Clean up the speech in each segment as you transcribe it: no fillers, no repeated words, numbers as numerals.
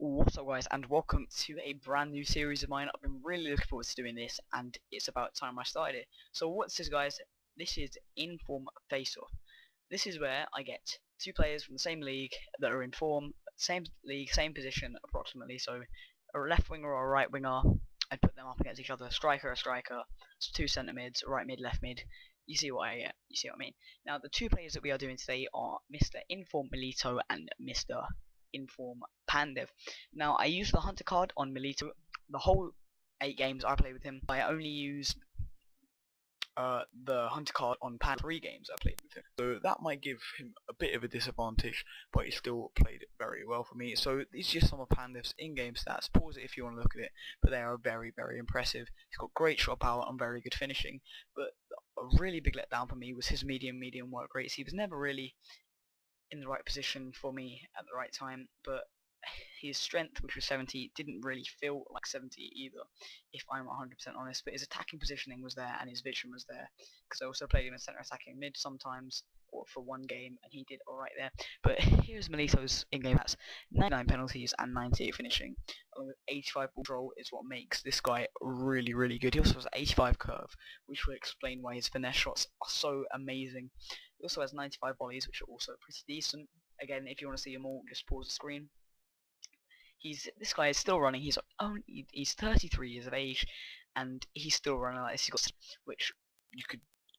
What's up guys, and welcome to a brand new series of mine. I've been really looking forward to doing this, and it's about time I started it. So what's this, guys? This is Inform Face-Off. This is where I get two players from the same league that are in form, same league, same position approximately, so a left winger or a right winger. I put them up against each other, a striker, two centre mids, right mid, left mid. You see what I mean. Now the two players that we are doing today are Mr. Inform Milito and Mr. Inform Pandev. Now I use the hunter card on Milito. The whole 8 games I played with him, I only used the hunter card on Pandev 3 games I played with him. So that might give him a bit of a disadvantage, but he still played it very well for me. So these are just some of Pandev's in-game stats. Pause it if you want to look at it, but they are very, very impressive. He's got great shot power and very good finishing, but a really big letdown for me was his medium work rates. He was never really in the right position for me at the right time, but his strength, which was 70, didn't really feel like 70 either, if I'm 100% honest. But his attacking positioning was there and his vision was there, because I also played him in centre attacking mid sometimes, or for one game, and he did alright there. But here's Milito's in-game stats: 99 penalties and 98 finishing, along with 85 ball control is what makes this guy really, really good. He also has an 85 curve, which will explain why his finesse shots are so amazing. He also has 95 volleys, which are also pretty decent. Again, if you want to see them all, just pause the screen. This guy is still running. He's 33 years of age, and he's still running like this. He's got, which you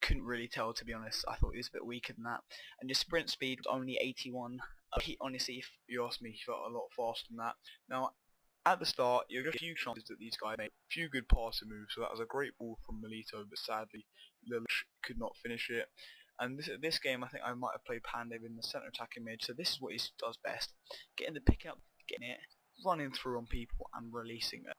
couldn't really tell, to be honest. I thought he was a bit weaker than that. And his sprint speed was only 81. He honestly, if you ask me, he felt a lot faster than that. Now, at the start, you have a few chances that these guys made, a few good passing moves. So that was a great ball from Milito, but sadly, Lilic could not finish it. And this game, I think I might have played Pandev in the centre attacking mid. So this is what he does best: getting the pick up, getting it, running through on people, and releasing a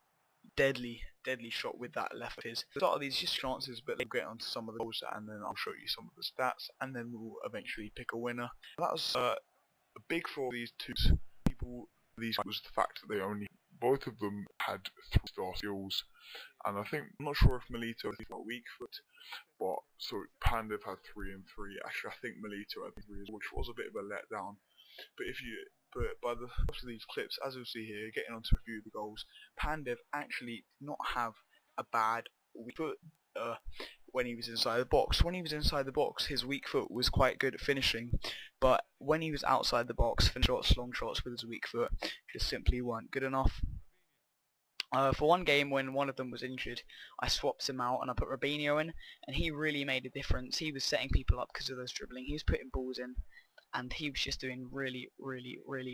deadly shot with that left of his. The start of these just chances, but they'll get onto some of the goals, and then I'll show you some of the stats, and then we'll eventually pick a winner. That was a big for these two people. These was the fact that both of them had 3-star skills, and I'm not sure if Milito had a weak foot, but so Pandev had 3 and 3. Actually, I think Milito had 3, which was a bit of a letdown. But by the rest of these clips, as you'll see here, getting onto a few of the goals, Pandev actually did not have a bad weak foot when he was inside the box. When he was inside the box, his weak foot was quite good at finishing, but when he was outside the box, long shots with his weak foot just simply weren't good enough. For one game, when one of them was injured, I swapped him out and I put Robinho in, and he really made a difference. He was setting people up because of those dribbling. He was putting balls in, and he was just doing really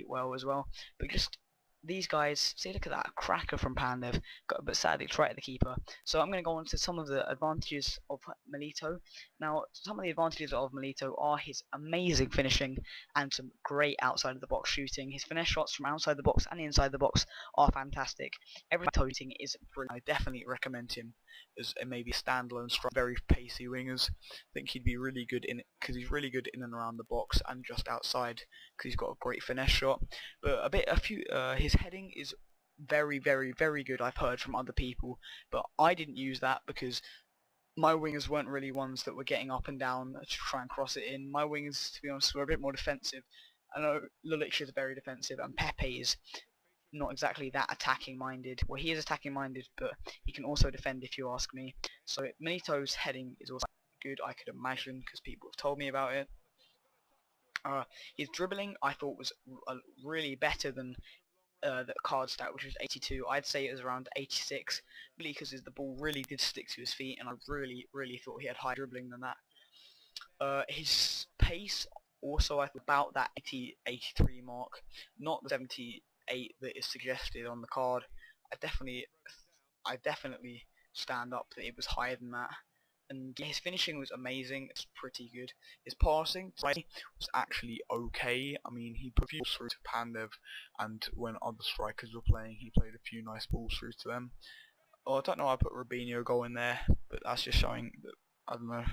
well as well. But just these guys, see, look at that, a cracker from Pandev, but sadly it's right at the keeper. So I'm going to go on to some of the advantages of Milito. Now, some of the advantages of Milito are his amazing finishing and some great outside of the box shooting. His finesse shots from outside the box and inside the box are fantastic. Every shooting is brilliant. I definitely recommend him as maybe a standalone strike. Very pacey wingers. I think he'd be really good in it because he's really good in and around the box and just outside because he's got a great finesse shot. But his heading is very good. I've heard from other people, but I didn't use that because my wingers weren't really ones that were getting up and down to try and cross it in. My wingers, to be honest, were a bit more defensive. I know Lilic is very defensive, and Pepe is not exactly that attacking minded. Well, he is attacking minded, but he can also defend, if you ask me. So Milito's heading is also good, I could imagine, because people have told me about it. His dribbling I thought was really better than the card stat, which was 82. I'd say it was around 86, because the ball really did stick to his feet, and I really thought he had higher dribbling than that. His pace also, I thought, about that 83 mark, not the 78 that is suggested on the card. I definitely stand up that it was higher than that. And his finishing was amazing. It's pretty good. His passing was actually okay. I mean, he put a few balls through to Pandev, and when other strikers were playing, he played a few nice balls through to them. Oh, I don't know why I put Robinho goal in there, but that's just showing that, I don't know.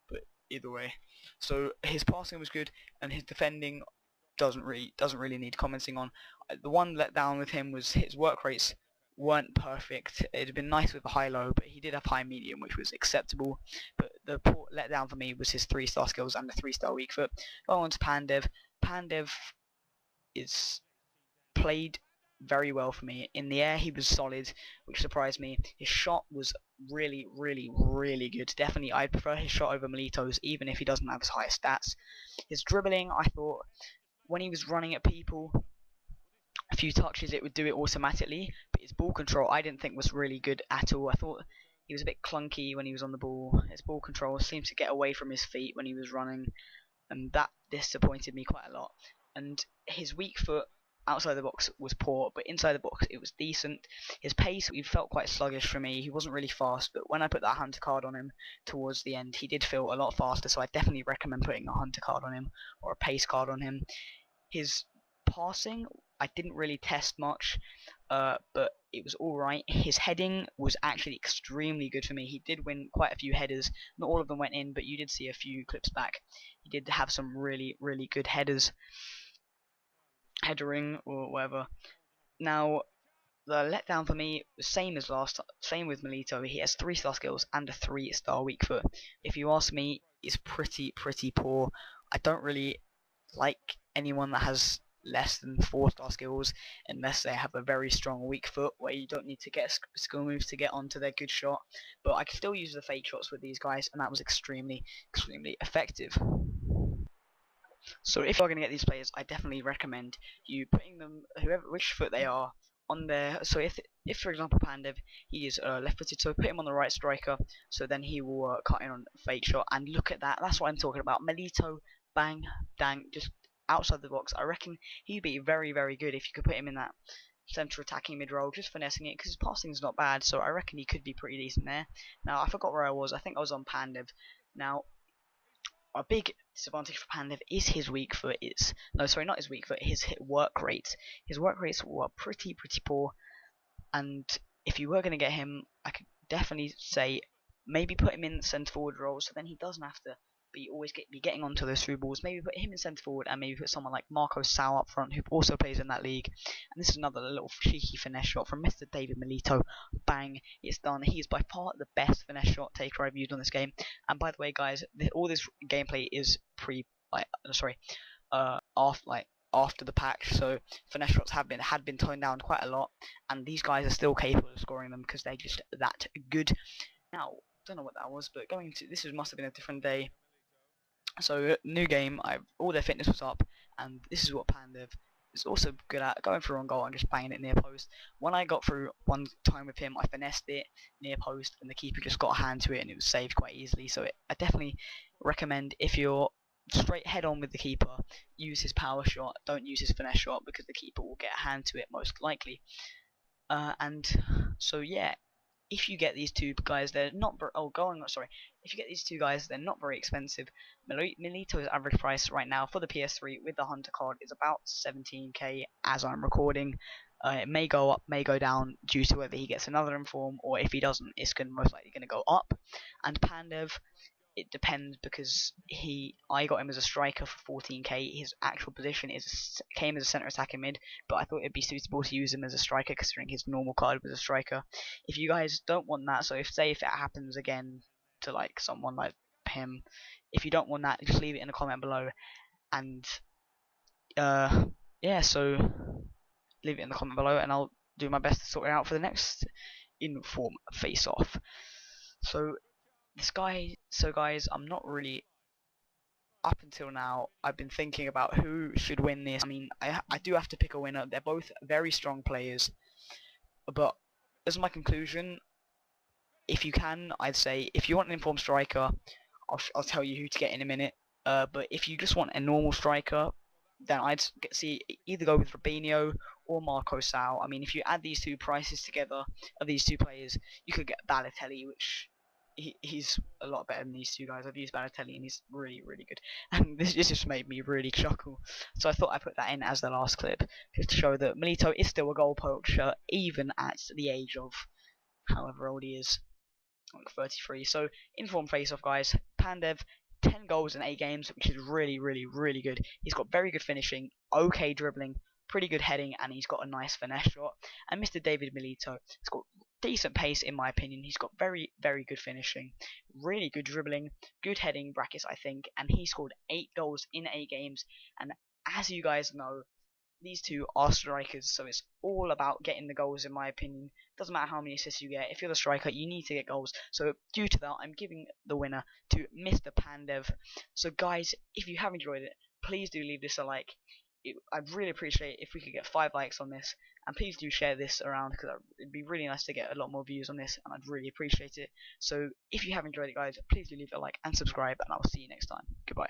But either way, so his passing was good, and his defending doesn't really need commenting on. The one letdown with him was his work rates weren't perfect. It'd have been nice with the high-low, but he did have high-medium, which was acceptable. But the poor letdown for me was his 3-star skills and the 3-star weak foot. Going on to Pandev. Pandev is played very well for me. In the air, he was solid, which surprised me. His shot was really, really, really good. Definitely, I prefer his shot over Milito's, even if he doesn't have as high stats. His dribbling, I thought, when he was running at people, a few touches, it would do it automatically. But his ball control, I didn't think was really good at all. I thought he was a bit clunky when he was on the ball. His ball control seemed to get away from his feet when he was running, and that disappointed me quite a lot. And his weak foot outside the box was poor, but inside the box it was decent. His pace, he felt quite sluggish for me. He wasn't really fast, but when I put that hunter card on him towards the end, he did feel a lot faster, so I definitely recommend putting a hunter card on him or a pace card on him. His passing, I didn't really test much, but it was alright. His heading was actually extremely good for me. He did win quite a few headers. Not all of them went in, but you did see a few clips back. He did have some really, really good headers. Headering or whatever. Now, the letdown for me, same as same with Milito. He has 3-star skills and a 3-star weak foot. If you ask me, it's pretty poor. I don't really like anyone that has less than 4-star skills unless they have a very strong weak foot where you don't need to get skill moves to get onto their good shot. But I can still use the fake shots with these guys, and that was extremely effective. So if you're going to get these players, I definitely recommend you putting them, which foot they are, on there. So if for example Pandev, he is left-footed, so put him on the right striker, so then he will cut in on fake shot. And look at that, that's what I'm talking about. Milito, bang, dang, just outside the box. I reckon he'd be very good if you could put him in that centre attacking mid role, just finessing it, because his passing is not bad, so I reckon he could be pretty decent there. Now I forgot where I was. I think I was on Pandev. Now a big disadvantage for Pandev is his weak foot. No, sorry, not his weak foot. His work rate. His work rates were pretty poor. And if you were going to get him, I could definitely say maybe put him in centre forward role, so then he doesn't have to be getting onto those through balls. Maybe put him in centre forward, and maybe put someone like Marco Sau up front, who also plays in that league. And this is another little cheeky finesse shot from Mr. David Milito. Bang, it's done. He is by far the best finesse shot taker I've used on this game. And by the way, guys, all this gameplay is after the patch, so finesse shots had been toned down quite a lot, and these guys are still capable of scoring them because they're just that good. Now, don't know what that was, but must have been a different day. So new game, all their fitness was up, and this is what Pandev is also good at, going through on goal and just banging it near post. When I got through one time with him, I finessed it near post, and the keeper just got a hand to it, and it was saved quite easily. So I definitely recommend, if you're straight head on with the keeper, use his power shot, don't use his finesse shot, because the keeper will get a hand to it most likely. And so yeah, if you get these two guys, they're not if you get these two guys, they're not very expensive. Milito's average price right now for the PS3 with the Hunter card is about 17k as I'm recording. It may go up, may go down due to whether he gets another inform, or if he doesn't, it's most likely going to go up. And Pandev, it depends, because I got him as a striker for 14k. His actual position came as a centre attacking mid, but I thought it'd be suitable to use him as a striker considering his normal card was a striker. If you guys don't want that, so if it happens again to like someone like him, if you don't want that, just leave it in a comment below. And yeah, so leave it in the comment below, and I'll do my best to sort it out for the next inform face off. So guys, I'm not really, up until now, I've been thinking about who should win this. I mean, I do have to pick a winner. They're both very strong players, but as my conclusion, if you can, I'd say if you want an informed striker, I'll tell you who to get in a minute. But if you just want a normal striker, then I'd either go with Robinho or Marco Sau. I mean, if you add these two prices together of these two players, you could get Balotelli, which he's a lot better than these two guys. I've used Balotelli and he's really good. And this just made me really chuckle. So I thought I'd put that in as the last clip, just to show that Milito is still a goal poacher, even at the age of however old he is, like 33. So inform face-off, guys. Pandev, 10 goals in 8 games, which is really good. He's got very good finishing, okay dribbling, pretty good heading, and he's got a nice finesse shot. And Mr. David Milito has got decent pace, in my opinion. He's got very good finishing, really good dribbling, good heading brackets, I think, and he scored 8 goals in 8 games. And as you guys know, these two are strikers, so it's all about getting the goals in my opinion. Doesn't matter how many assists you get, if you're the striker you need to get goals. So due to that I'm giving the winner to Mr. Pandev. So guys, if you have enjoyed it, please do leave this a like. I'd really appreciate it if we could get 5 likes on this, and please do share this around because it'd be really nice to get a lot more views on this, and I'd really appreciate it. So if you have enjoyed it guys, please do leave a like and subscribe, and I'll see you next time. Goodbye.